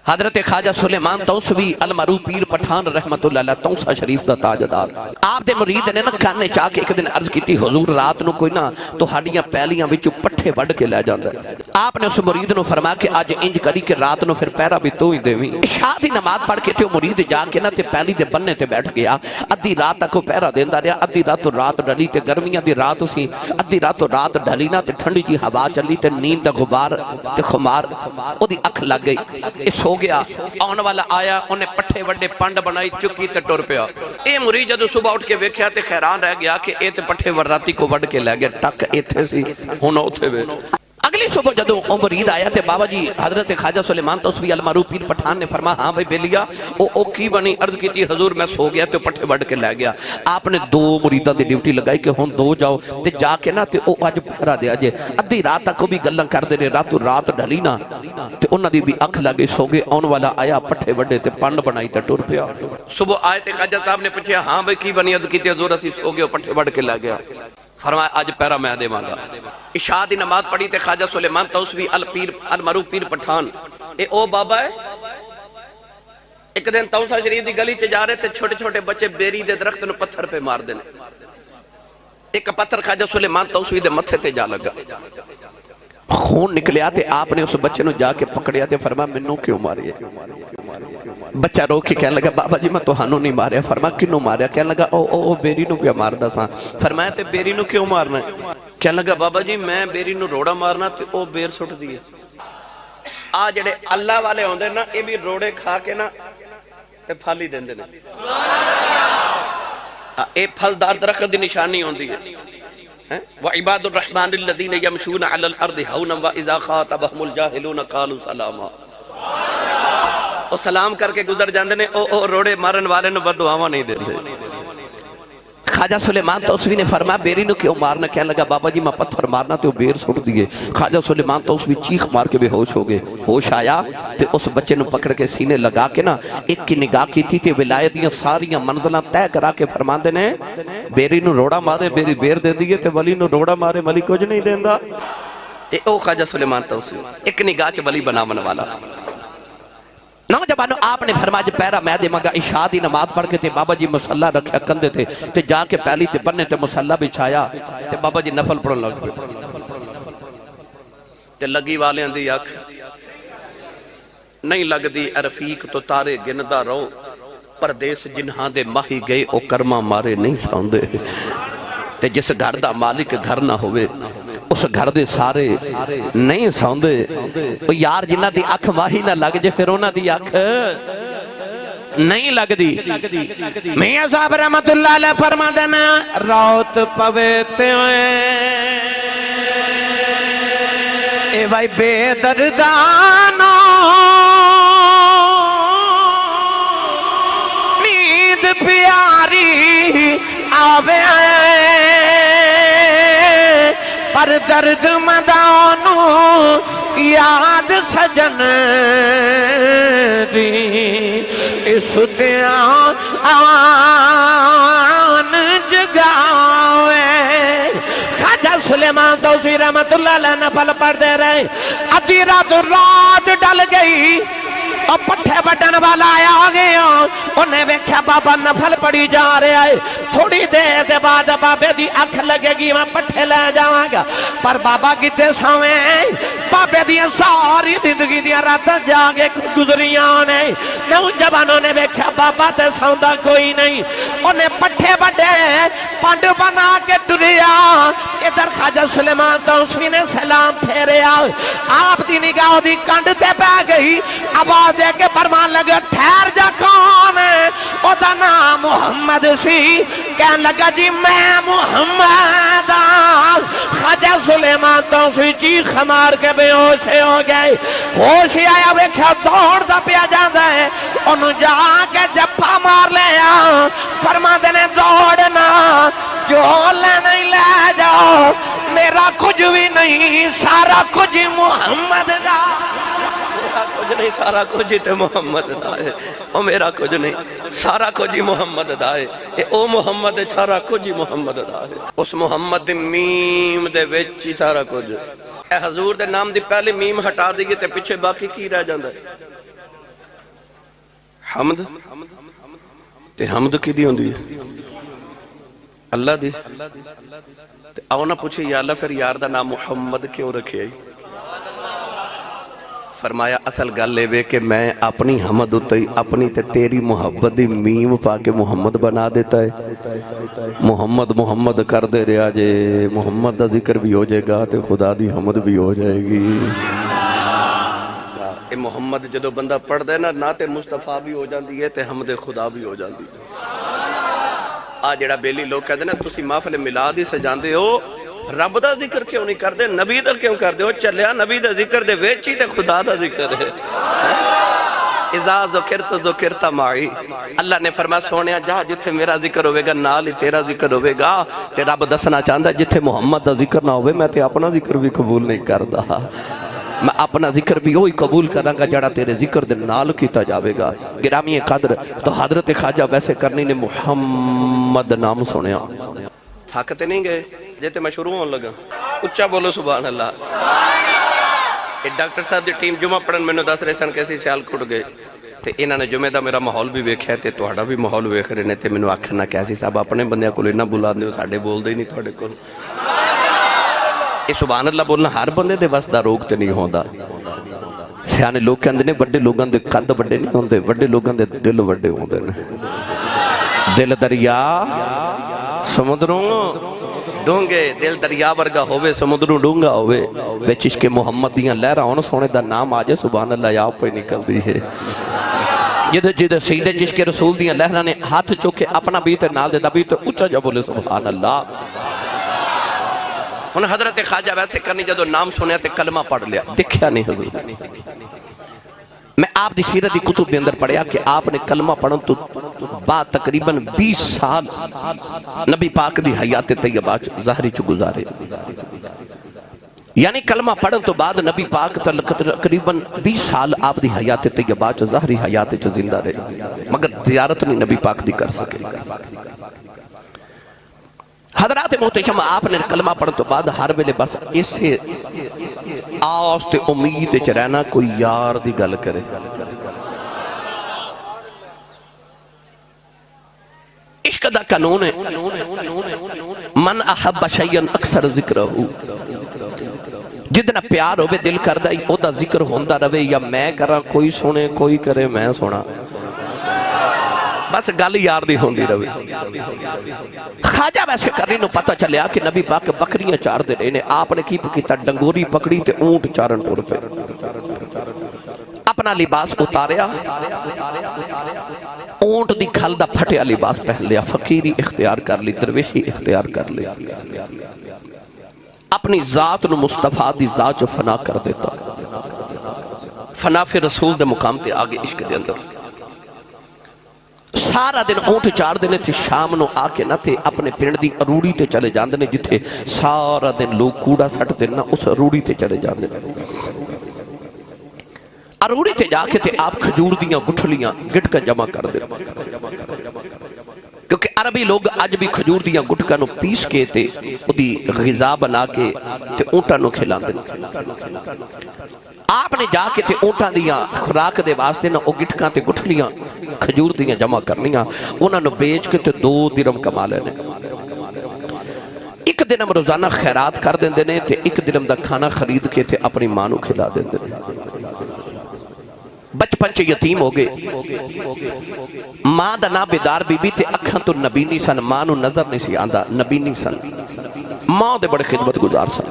حضرت خواجہ سلیمان توسوی المعروف پیر پٹھان رحمت اللہ علیہ توسا شریف دا تاجدار آپ دے مرید نے نا کھانے چاہ کے ایک دن عرض کی تھی حضور رات نو کوئی نا تو ہڈیاں پہلیاں وچوں پٹھے وڈ کے لے جاندا ہے۔ آپ نے اس مرید نو فرمایا کہ اج انج کری کہ رات نو پھر پہرا بھی تو ہی دیویں۔ عشاء دی نماز پڑھ کے تے مرید جا کے نا تے پہلی دے بننے تے بیٹھ گیا، ادھی رات تک وہ پہرا دیندا رہیا، ادھی رات ڈلی تے گرمیاں دی رات سی، ادھی رات ڈلی نا تے ٹھنڈی جی ہوا چلی تے نیند دا غبار تے خمار او دی اکھ لگ گئی، اے سو گیا۔ آن والا آیا انہیں پٹھے وڈے پانڈ بنائی چکی تے ٹر پیا۔ اے مرید جدو صبح اٹھ کے ویکھیا تے حیران رہ گیا کہ اے تے پٹھے وراتی کو وڈ کے لے گیا، ٹک ایتھے سی ہن اوتھے وے۔ اگلی صبح جدو مرید آیا تے بابا جی حضرت خواجہ سلیمان توسوی المعروف پیر پٹھان نے فرمایا ہاں بھائی بیلیا او کی بنی؟ عرض کی تھی حضور میں سو گیا تے پٹھے وڈ کے لے گیا۔ آپ نے دو مریداں دی ڈیوٹی لگائی کہ ہن دو جاؤ تے جا کے نا تے او اج پہرا دے اجے، ادھی رات تک بھی گلاں کردے رہے، رات ڈلی نا تے انہاں دی بھی اکھ لگے، سو گئے۔ آن والا آیا پٹھے وڈے تے پانڈ بنائی تے ٹر پیا۔ صبح آئے تے خواجہ صاحب نے پوچھا ہاں بھائی کی بنی؟ عرض کی تھی حضور اسی سو گئے پٹھے وڈ کے لے گیا۔ فرمایا آج پہرا میں دے مانگا۔ عشاء دی نماز پڑھی تے خواجہ سلیمان توسوی المعروف پیر پٹھان اے او بابا ہے۔ ایک دن توسا شریف دی گلی چ جا رہے تے چھوٹے چھوٹے بچے بیری دے درخت نو پتھر پہ مار دینے، ایک پتھر خواجہ سلیمان توسوی دے متھے تے جا لگا، خون نکلیا تے آپ نے اس بچے نو جا کے پکڑیا تے فرمایا منوں کیوں ماری ہے؟ بچہ رو کے کہنے لگا بابا جی میں توہانوں نہیں ماریا۔ فرمایا کنوں ماریا؟ کہنے لگا او بیری نو پیا مار دا ساں۔ فرمایا تے بیری نو کیوں مارنا ہے؟ کہنے لگا بابا جی میں بیری نو روڑا مارنا تے او بیر سٹ دیئے۔ آ جڑے اللہ والے ہوندے نا اے بھی روڑے کھا کے نا اے پھالی دیندے نے، اے پھلدار درخت دی نشانی ہوندی ہے۔ وَعِبَادُ الرَّحْمَنِ الَّذِينَ يَمْشُونَ عَلَى الْأَرْضِ هَوْنًا وَإِذَا خَاطَبَهُمُ الْجَاهِلُونَ قَالُوا سَلَامًا۔ او سلام کر کے گزر جاندے نے، او روڑے مارن والے نو بددعاواں نہیں دیندے۔ خواجہ سلیمان توسوی نے فرمایا بیری نو کیوں مارنا؟ کہنے لگا بابا جی میں پتھر مارنا تے وہ بیر سٹ دیئے۔ خواجہ سلیمان توسوی چیخ مار کے بے ہوش ہو گئے، ہوش آیا تے اس بچے نو پکڑ کے سینے لگا کے نا ایک کی نگاہ کی تھی تے ولایت دیاں ساریاں منزلہ طے کرا کے فرمان دینے بیری نو روڑا مارے بیری بیر دے دیئے تے ولی نو روڑا مارے ولی کچھ نہیں دیندہ۔ اے او خواجہ سلیمان توسوی ایک نگاہ چ ولی بناون والا۔ نوجوانوں آپ نے فرمایا جب پہرا میں دے مگا عشاء دی نماز پڑھ کے تے بابا جی مسلح رکھیا کندے تھے تے جا کے پہلی تے بننے تے مسلح بچھایا تے بابا جی نفل پڑھن لگ گئے تے لگی والے اندھی آنکھ نہیں لگ دی رفیق تو تارے گندا رو پردیس جنہاں دے ماہی گئے او کرما مارے نہیں ساندے تے جس گھر دا مالک گھر نہ ہوئے اس گھر دے سارے نہیں ساندے۔ یار جنہ دی اکھ ماہی نہ لگ جے پھر انہ دی اکھ نہیں لگ دی۔ میاں صاحب رحمت اللہ علیہ فرما دینا روت پویتے ہوئے اے بھائی بے دردانو نیند پیاری آوے پر درد مدانو یاد سجن دی اس دیاں آن جگاوے۔ خواجہ سلیمان توسوی رحمت اللہ علیہ نفل پڑھ دے رہے، ادھی رات ڈل گئی اور پٹھے بٹن والا آیا آگے انہیں ویکھیا بابا نفل پڑی جا رہے آئے، تھوڑی دیر دے بعد بابے دی اکھ لگے گی میں پٹھے لے جاؤں گا، پر بابا کتے سویں بابے دی ساری زندگی دی رات جاگے گزریاں نے۔ نوجوانوں نے ویکھیا بابا تے سوندا کوئی نہیں، انہیں پٹھے بٹے پانڈ بنا کے ٹریا۔ ادھر خواجہ سلیمان توسوی نے سلام پھیریا، آپ دی نگاہ دی کنڈ تے پہ گئی، آواز دے کے فرمان لگے ٹھہر جا کون ہے؟ او دا نام محمد سی، کہنے لگا جی میں محمد آن۔ خواجہ سلیمان توسوی چیخ مار کے بے ہوش ہو گئے، ہوش آیا ویکھیا دوڑ دا پیا جاندہ ہے، انہوں جا کے جپا مار لیا، فرما دینے دوڑنا جو لے نہیں لے جاؤ، میرا کچھ بھی نہیں سارا کچھ محمد دا، میرا کچھ نہیں سارا کچھ تے محمد دا ہے، او میرا کچھ نہیں سارا کچھ محمد دا ہے، اے او محمد سارا کچھ محمد دا ہے۔ اس محمد میم دے وچی سارا کچھ، اے حضور دے نام دی پہلے میم ہٹا دیئے تے پیچھے باقی کی رہ جاندہ ہے؟ حمد تے حمد کی دی ہوندی ہے اللہ دی. تے آؤ نہ پوچھے یا اللہ پھر یار دا نام محمد کیوں رکھے آئی؟ فرمایا اصل گل لے وے کہ میں اپنی حمد اتے اپنی تے تیری محبت دی میم پا کے محمد بنا دیتا ہے. محمد محمد کر دے رہا جے محمد دا ذکر بھی ہو جائے گا تے خدا دی حمد بھی ہو جائے گی. اے محمد جدو بندہ پڑھ دے نا تے مصطفیٰ بھی ہو جاندی ہے تے حمد خدا بھی ہو جاندی ہے. جڑا بیلی لوگ کہتے ہیں تسی محفل میلاد ہی سجاندے ہو رب دا ذکر کیوں نہیں کر دے نبی دا کیوں کر دے ہو چلیا نبی دا ذکر دے ویچی تے خدا دا ذکر ہے. اذا ذکرت ذکرت معی اللہ نے فرمایا سونیا جا جتھے میرا ذکر ہوئے گا نال ہی تیرا ذکر ہوئے گا. تے رب دسنا چاہتا جتھے محمد دا ذکر نہ ہوئے میں تے اپنا ذکر بھی قبول نہیں کردا. میں اپنا ذکر بھی وہی قبول کروں گا جڑا تیرے ذکر دے نال کیتا جاوے گا. گرامی قدر تو حضرت خواجہ ویسے کرنی نے محمد نام سنیا تھکتے نہیں گئے جیتے میں شروع ہون لگا. اچھا بولو سبحان اللہ. ڈاکٹر صاحب دی ٹیم جمعہ پڑھن میں نے دس رہے سن کیسی سیال کھٹ گئے تے انہاں نے جمعہ دا میرا ماحول بھی ویکھیا تے تہاڈا بھی ماحول ویکھ رہے نے تے مینوں آکھنا کیسی صاحب اپنے بندیاں کول انہاں بلاندے ہو ساڈے بولدے ہی نہیں تہاڈے کول. سبحان اللہ بولنا ہر بندے دے بس دا روگ تے نہیں ہوندا. سیانے لوگ کہندے نے بڑے لوگاں دے قد بڑے نہیں ہوندے بڑے لوگاں دے دل بڑے ہوندے نے. دل دریا سمندروں ڈونگے دل دریا ورگا ہوئے سمندروں ڈونگا ہوئے وچ عشق محمد دیاں لہراں ہون سونے دا نام آجے سبحان اللہ یا پہ نکل دی ہے. جدے سیدے عشق رسول دیاں لہراں نے ہاتھ چوکے اپنا بیت نال دے دا بیت اچھا جا بولے سبحان اللہ. انہوں حضرت خواجہ ویسے کرنی جدو نام سنیا تے کلمہ پڑھ لیا دیکھیا نہیں حضور. میں آپ دی سیرت دی کتب دے اندر پڑھیا کہ آپ نے کلمہ پڑھن تو بعد تقریباً 20 سال نبی پاک دی حیات طیبہ ظاہری چو گزارے. یعنی کلمہ پڑھن تو بعد نبی پاک تقریباً 20 سال آپ دی حیات طیبہ ظاہری حیات چو زندہ رہے مگر زیارت نہیں نبی پاک دی کر سکے. حضرات محتشم آپ نے کلمہ پڑھن تو بعد ہر ویلے بس اسے آس تے امید چ رہنا کوئی یار دی گل کرے. عشق دا قانون ہے من احب شیئن اکثر ذکرہ جتنا پیار ہوئے دل کردہ او دا ذکر ہوندہ رہے یا میں کراں کوئی سنے کوئی کرے میں سنا بس گل یار دی ہوندی رہے. خواجہ ویسے کرنی نو پتہ چلیا کہ نبی پاک بکریاں چار دے رہے نے آپ نے کی کیتا ڈنگوری پکڑی تے اونٹ چارن ٹر پہ اپنا لباس اتاریا اونٹ دی کھل دا پھٹیا لباس پہن لیا فقیری اختیار کر لی درویشی اختیار کر لی اپنی ذات نو مصطفیٰ دی ذات جو فنا کر دیتا فنا پھر رسول دے مقام تے آگے عشق دے اندر سارا دن اونٹ چار دینے تھے شام نو آکے نہ تھے اپنے پنڈ دی اروڑی تے چلے جان دینے جتھے سارا دن لوگ کوڑا سٹ دینا اس اروڑی تے چلے جان دینے اروڑی تے جا کے تھے آپ کھجور دیاں گٹھلیاں گٹ کا جمع کر دے کیونکہ عربی لوگ آج بھی کھجور دیاں گٹکا نو پیس کے تھے دی غذا بنا کے تے اونٹا نو کھلان دے. آپ نے جا کے تے اونٹا دیاں خوراک دے واسطے نا او گٹکاں تے گٹھلیاں کھجور دیاں جمع کرنیاں انہاں نو بیچ کے تے 2 درہم کما لینے. ایک دن ہم روزانہ خیرات کر دیں دینے تے ایک دن ہم دا کھانا خرید کے تے اپنی ماں نو کھلا دیں دینے. بچپن چے یتیم ہو گئے ماں دا نا بیدار بی بی تے اکھاں تو نبی نہیں سن ماں نو نظر نہیں سی آندہ نبی نہیں سن ماں دے بڑے خدمت گزار سن.